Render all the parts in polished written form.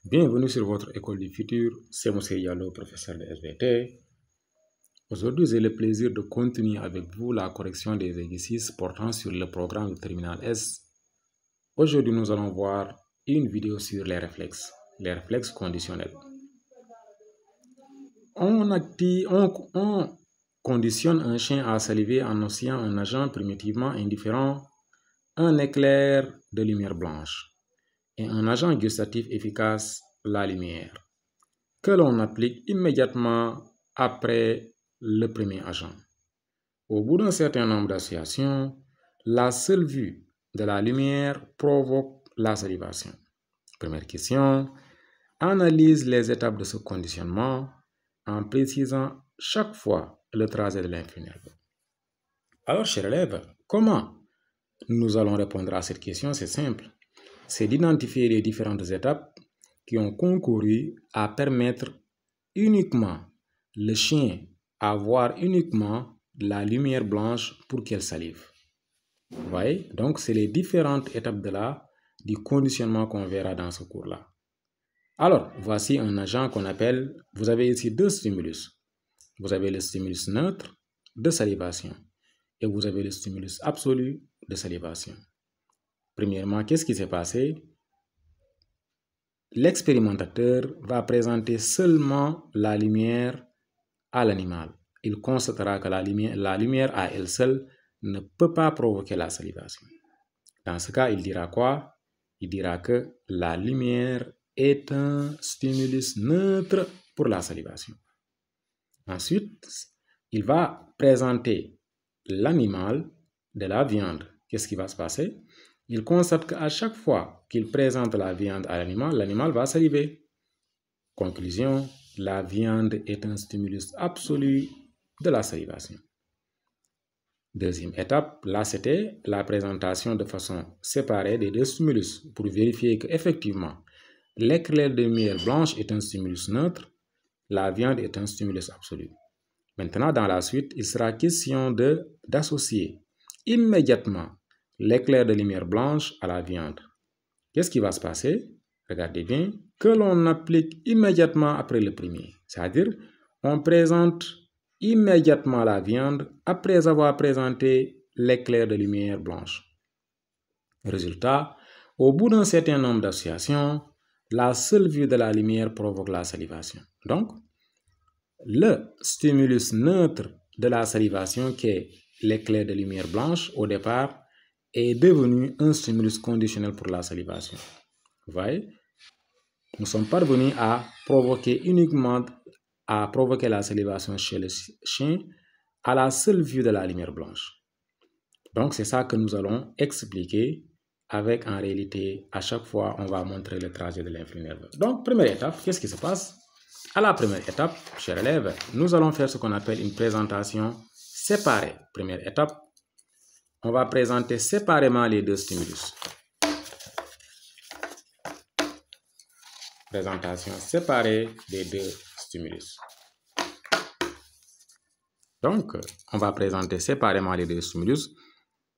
Bienvenue sur votre école du futur, c'est Moussa Diallo, professeur de SVT. Aujourd'hui, j'ai le plaisir de continuer avec vous la correction des exercices portant sur le programme de Terminal S. Aujourd'hui, nous allons voir une vidéo sur les réflexes conditionnels. On conditionne un chien à saliver en associant un agent primitivement indifférent, un éclair de lumière blanche, et un agent gustatif efficace, la lumière, que l'on applique immédiatement après le premier agent. Au bout d'un certain nombre d'associations, la seule vue de la lumière provoque la salivation. Première question, analyse les étapes de ce conditionnement en précisant chaque fois le trajet de l'influx nerveux. Alors, chers élèves, comment nous allons répondre à cette question? C'est simple. C'est d'identifier les différentes étapes qui ont concouru à permettre uniquement le chien à voir uniquement la lumière blanche pour qu'elle salive. Vous voyez? Donc, c'est les différentes étapes du conditionnement qu'on verra dans ce cours-là. Alors, voici un agent qu'on appelle, vous avez ici deux stimulus. Vous avez le stimulus neutre de salivation et vous avez le stimulus absolu de salivation. Premièrement, qu'est-ce qui s'est passé? L'expérimentateur va présenter seulement la lumière à l'animal. Il constatera que la lumière à elle seule ne peut pas provoquer la salivation. Dans ce cas, il dira quoi? Il dira que la lumière est un stimulus neutre pour la salivation. Ensuite, il va présenter l'animal de la viande. Qu'est-ce qui va se passer? Il constate qu'à chaque fois qu'il présente la viande à l'animal va saliver. Conclusion, la viande est un stimulus absolu de la salivation. Deuxième étape, là c'était la présentation de façon séparée des deux stimulus pour vérifier qu'effectivement, l'éclair de lumière blanche est un stimulus neutre, la viande est un stimulus absolu. Maintenant, dans la suite, il sera question d'associer immédiatement l'éclair de lumière blanche à la viande. Qu'est-ce qui va se passer? Regardez bien, que l'on applique immédiatement après le premier. C'est-à-dire, on présente immédiatement la viande après avoir présenté l'éclair de lumière blanche. Résultat, au bout d'un certain nombre d'associations, la seule vue de la lumière provoque la salivation. Donc, le stimulus neutre de la salivation, qui est l'éclair de lumière blanche au départ, est devenu un stimulus conditionnel pour la salivation. Vous voyez? Nous sommes parvenus à provoquer la salivation chez le chien à la seule vue de la lumière blanche. Donc, c'est ça que nous allons expliquer avec, en réalité, à chaque fois, on va montrer le trajet de l'influx nerveux. Donc, première étape, qu'est-ce qui se passe? À la première étape, chers élèves, nous allons faire ce qu'on appelle une présentation séparée. Première étape, on va présenter séparément les deux stimulus. Présentation séparée des deux stimulus. Donc, on va présenter séparément les deux stimulus.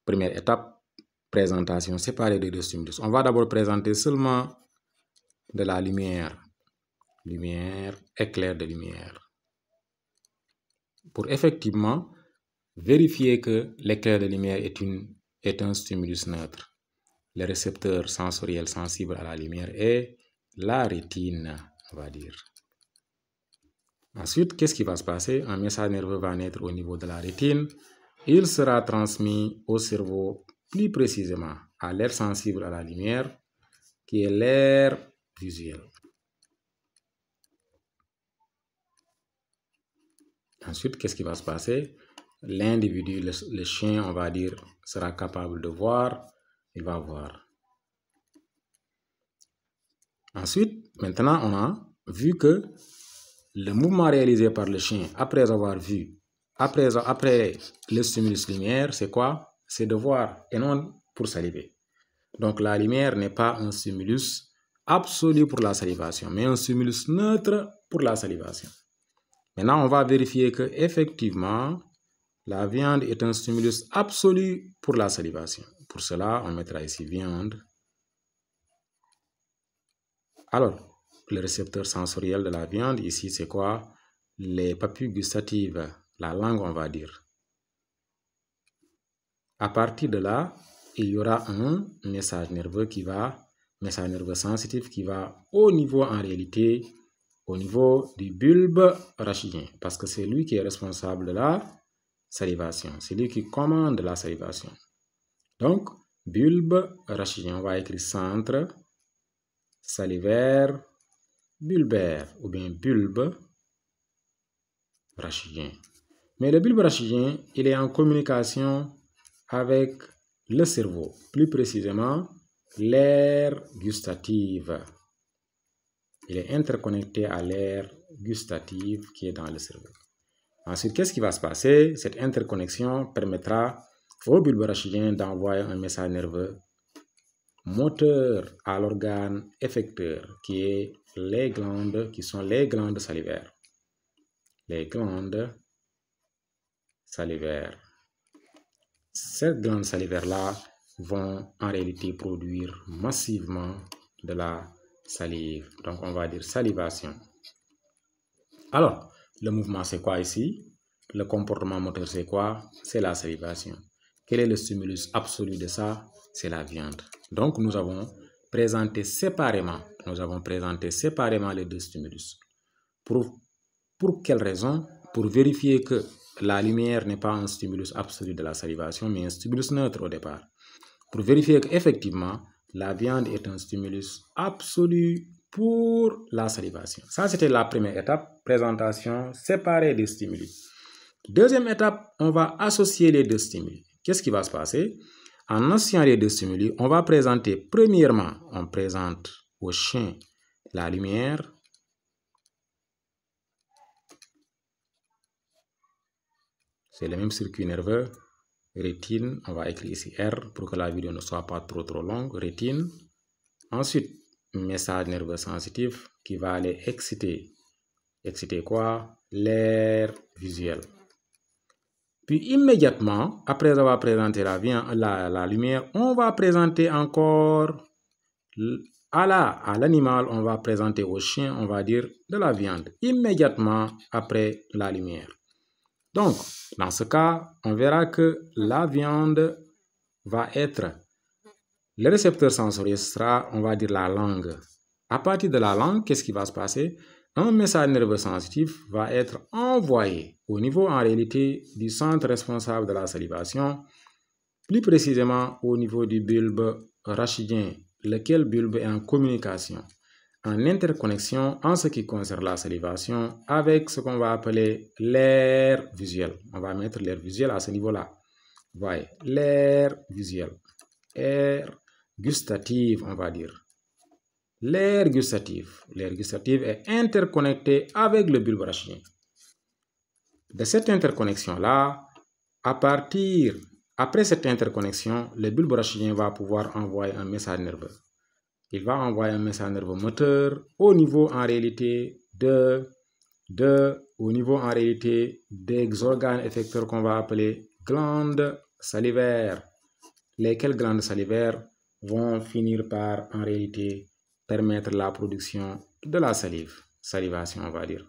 Première étape, présentation séparée des deux stimulus. On va d'abord présenter seulement de la lumière, éclair de lumière, pour effectivement vérifier que l'éclair de lumière est un stimulus neutre. Le récepteur sensoriel sensible à la lumière est la rétine, on va dire. Ensuite, qu'est-ce qui va se passer? Un message nerveux va naître au niveau de la rétine. Il sera transmis au cerveau, plus précisément à l'aire sensible à la lumière, qui est l'aire visuelle. Ensuite, qu'est-ce qui va se passer? L'individu, le chien, on va dire, sera capable de voir, il va voir. Ensuite, maintenant, on a vu que le mouvement réalisé par le chien après avoir vu, après le stimulus lumière, c'est quoi? C'est de voir et non pour saliver. Donc, la lumière n'est pas un stimulus absolu pour la salivation, mais un stimulus neutre pour la salivation. Maintenant, on va vérifier que effectivement, la viande est un stimulus absolu pour la salivation. Pour cela, on mettra ici viande. Alors, le récepteur sensoriel de la viande. Ici, c'est quoi? Les papilles gustatives, la langue, on va dire. À partir de là, il y aura un message nerveux sensitif qui va au niveau, en réalité, au niveau du bulbe rachidien, parce que c'est lui qui est responsable de la salivation. C'est lui qui commande la salivation. Donc, bulbe rachidien, on va écrire centre salivaire bulbaire ou bien bulbe rachidien. Mais le bulbe rachidien, il est en communication avec le cerveau, plus précisément l'aire gustative. Il est interconnecté à l'aire gustative qui est dans le cerveau. Ensuite, qu'est-ce qui va se passer? Cette interconnexion permettra au bulbe rachidien d'envoyer un message nerveux moteur à l'organe effecteur qui sont les glandes salivaires. Les glandes salivaires. Ces glandes salivaires-là vont en réalité produire massivement de la salive. Donc, on va dire salivation. Alors, le mouvement, c'est quoi ici? Le comportement moteur, c'est quoi? C'est la salivation. Quel est le stimulus absolu de ça? C'est la viande. Donc, nous avons présenté séparément les deux stimulus. Pour quelle raison? Pour vérifier que la lumière n'est pas un stimulus absolu de la salivation, mais un stimulus neutre au départ. Pour vérifier qu'effectivement, la viande est un stimulus absolu pour la salivation. Ça, c'était la première étape, présentation séparée des stimuli. Deuxième étape, on va associer les deux stimuli. Qu'est-ce qui va se passer? En associant les deux stimuli, on va présenter, premièrement, on présente au chien la lumière. C'est le même circuit nerveux, rétine, on va écrire ici R pour que la vidéo ne soit pas trop longue, rétine. Ensuite, message nerveux sensitif qui va aller exciter quoi? L'aire visuelle. Puis immédiatement, après avoir présenté la lumière, on va présenter encore à l'animal, on va présenter au chien, on va dire de la viande, immédiatement après la lumière. Donc, dans ce cas, on verra que la viande va être, le récepteur sensoriel sera, on va dire, la langue. À partir de la langue, qu'est-ce qui va se passer? Un message nerveux sensitif va être envoyé au niveau, en réalité, du centre responsable de la salivation, plus précisément au niveau du bulbe rachidien, lequel bulbe est en communication, en interconnexion en ce qui concerne la salivation avec ce qu'on va appeler l'aire visuelle. On va mettre l'aire visuelle à ce niveau-là. Vous voyez, l'aire visuelle, aire gustative, on va dire. L'aire gustative est interconnectée avec le bulbe rachidien. De cette interconnexion-là, après cette interconnexion, le bulbe rachidien va pouvoir envoyer un message nerveux. Il va envoyer un message nerveux moteur au niveau en réalité des organes effecteurs qu'on va appeler glandes salivaires. Lesquelles glandes salivaires vont finir par en réalité permettre la production de la salivation, on va dire.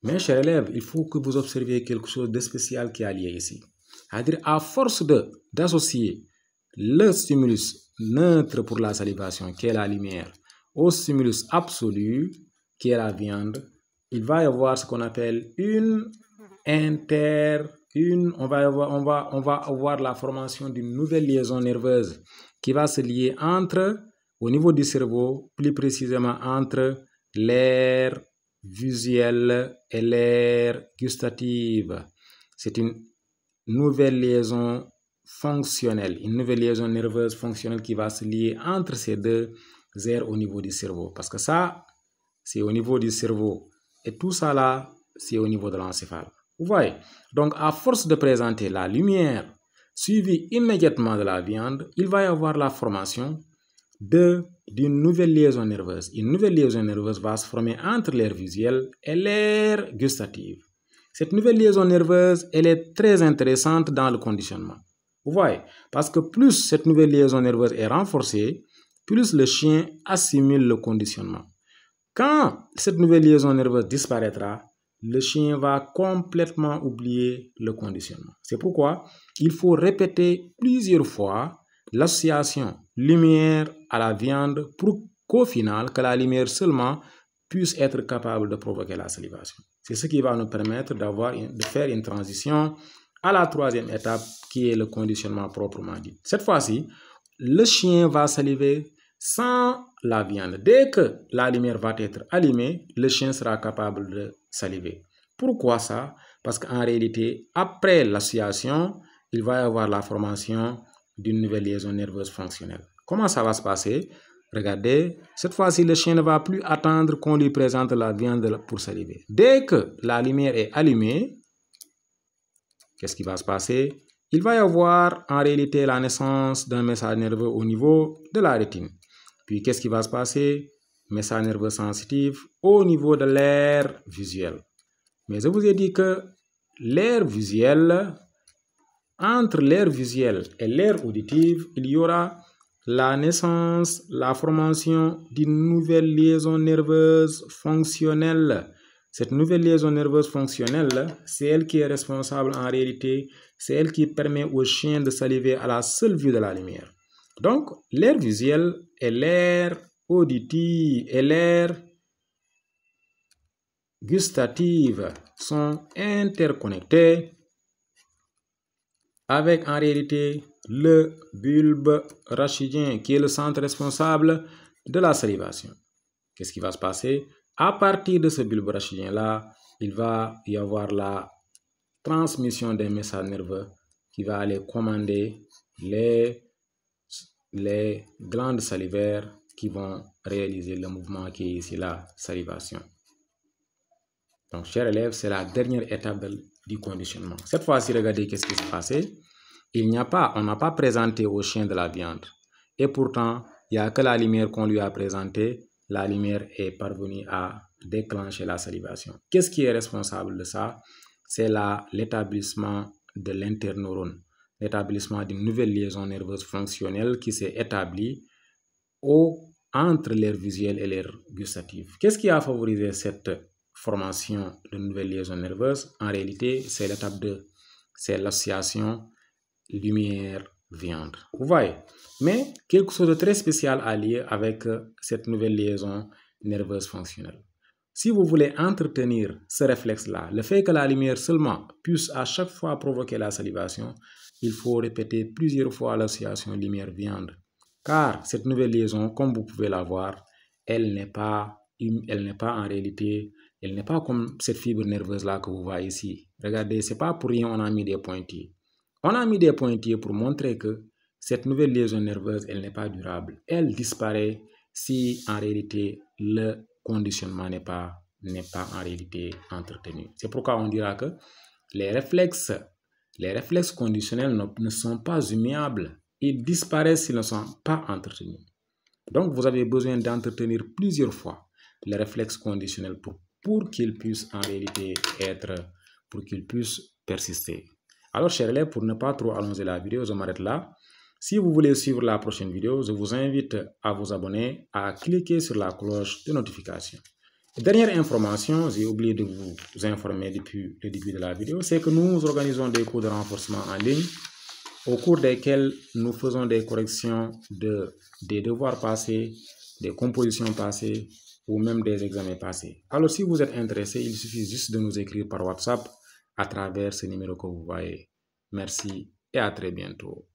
Mes chers élèves, il faut que vous observiez quelque chose de spécial qui est lié ici. C'est-à-dire, à force d'associer le stimulus neutre pour la salivation, qui est la lumière, au stimulus absolu, qui est la viande, il va y avoir ce qu'on appelle on va avoir la formation d'une nouvelle liaison nerveuse qui va se lier au niveau du cerveau, plus précisément entre l'aire visuelle et l'aire gustative. C'est une nouvelle liaison fonctionnelle, une nouvelle liaison nerveuse fonctionnelle qui va se lier entre ces deux aires au niveau du cerveau. Parce que ça, c'est au niveau du cerveau. Et tout ça là, c'est au niveau de l'encéphale. Vous voyez? Donc, à force de présenter la lumière suivie immédiatement de la viande, il va y avoir la formation d'une nouvelle liaison nerveuse. Une nouvelle liaison nerveuse va se former entre l'aire visuelle et l'aire gustative. Cette nouvelle liaison nerveuse, elle est très intéressante dans le conditionnement. Vous voyez? Parce que plus cette nouvelle liaison nerveuse est renforcée, plus le chien assimile le conditionnement. Quand cette nouvelle liaison nerveuse disparaîtra, le chien va complètement oublier le conditionnement. C'est pourquoi il faut répéter plusieurs fois l'association lumière à la viande pour qu'au final, que la lumière seulement puisse être capable de provoquer la salivation. C'est ce qui va nous permettre de faire une transition à la troisième étape qui est le conditionnement proprement dit. Cette fois-ci, le chien va saliver sans la viande. Dès que la lumière va être allumée, le chien sera capable de saliver. Pourquoi ça? Parce qu'en réalité, après l'association, il va y avoir la formation d'une nouvelle liaison nerveuse fonctionnelle. Comment ça va se passer? Regardez, cette fois-ci, le chien ne va plus attendre qu'on lui présente la viande pour saliver. Dès que la lumière est allumée, qu'est-ce qui va se passer? Il va y avoir en réalité la naissance d'un message nerveux au niveau de la rétine. Puis, qu'est-ce qui va se passer? Message nerveux sensitif au niveau de l'aire visuelle. Mais je vous ai dit que l'aire visuelle, entre l'aire visuelle et l'aire auditive, il y aura la naissance, la formation d'une nouvelle liaison nerveuse fonctionnelle. Cette nouvelle liaison nerveuse fonctionnelle, c'est elle qui est responsable en réalité, c'est elle qui permet au chien de saliver à la seule vue de la lumière. Donc, l'aire visuelle et l'aire auditive et l'aire gustative sont interconnectées avec en réalité le bulbe rachidien qui est le centre responsable de la salivation. Qu'est-ce qui va se passer? À partir de ce bulbe rachidien-là, il va y avoir la transmission d'un message nerveux qui va aller commander les glandes salivaires qui vont réaliser le mouvement qui est ici la salivation. Donc, chers élèves, c'est la dernière étape du conditionnement. Cette fois-ci, regardez qu'est-ce qui s'est passé. On n'a pas présenté au chien de la viande. Et pourtant, il n'y a que la lumière qu'on lui a présentée. La lumière est parvenue à déclencher la salivation. Qu'est-ce qui est responsable de ça? C'est l'établissement de l'interneurone, l'établissement d'une nouvelle liaison nerveuse fonctionnelle qui s'est établie entre l'aire visuelle et l'aire gustative. Qu'est-ce qui a favorisé cette formation de nouvelles liaisons nerveuses? En réalité, c'est l'étape 2, c'est l'association lumière-viande. Vous voyez? Mais quelque chose de très spécial à lier avec cette nouvelle liaison nerveuse fonctionnelle. Si vous voulez entretenir ce réflexe-là, le fait que la lumière seulement puisse à chaque fois provoquer la salivation, il faut répéter plusieurs fois l'association lumière-viande. Car cette nouvelle liaison, comme vous pouvez la voir, elle n'est pas en réalité, elle n'est pas comme cette fibre nerveuse-là que vous voyez ici. Regardez, c'est pas pour rien on a mis des pointillés. On a mis des pointillés pour montrer que cette nouvelle liaison nerveuse, elle n'est pas durable. Elle disparaît si en réalité le conditionnement n'est pas en réalité entretenu. C'est pourquoi on dira que les réflexes conditionnels ne sont pas immuables. Ils disparaissent s'ils ne sont pas entretenus. Donc, vous avez besoin d'entretenir plusieurs fois les réflexes conditionnels pour qu'ils puissent en réalité pour qu'ils puissent persister. Alors, chers élèves, pour ne pas trop allonger la vidéo, je m'arrête là. Si vous voulez suivre la prochaine vidéo, je vous invite à vous abonner, à cliquer sur la cloche de notification. Dernière information, j'ai oublié de vous informer depuis le début de la vidéo, c'est que nous organisons des cours de renforcement en ligne au cours desquels nous faisons des corrections des devoirs passés, des compositions passées ou même des examens passés. Alors, si vous êtes intéressé, il suffit juste de nous écrire par WhatsApp à travers ce numéro que vous voyez. Merci et à très bientôt.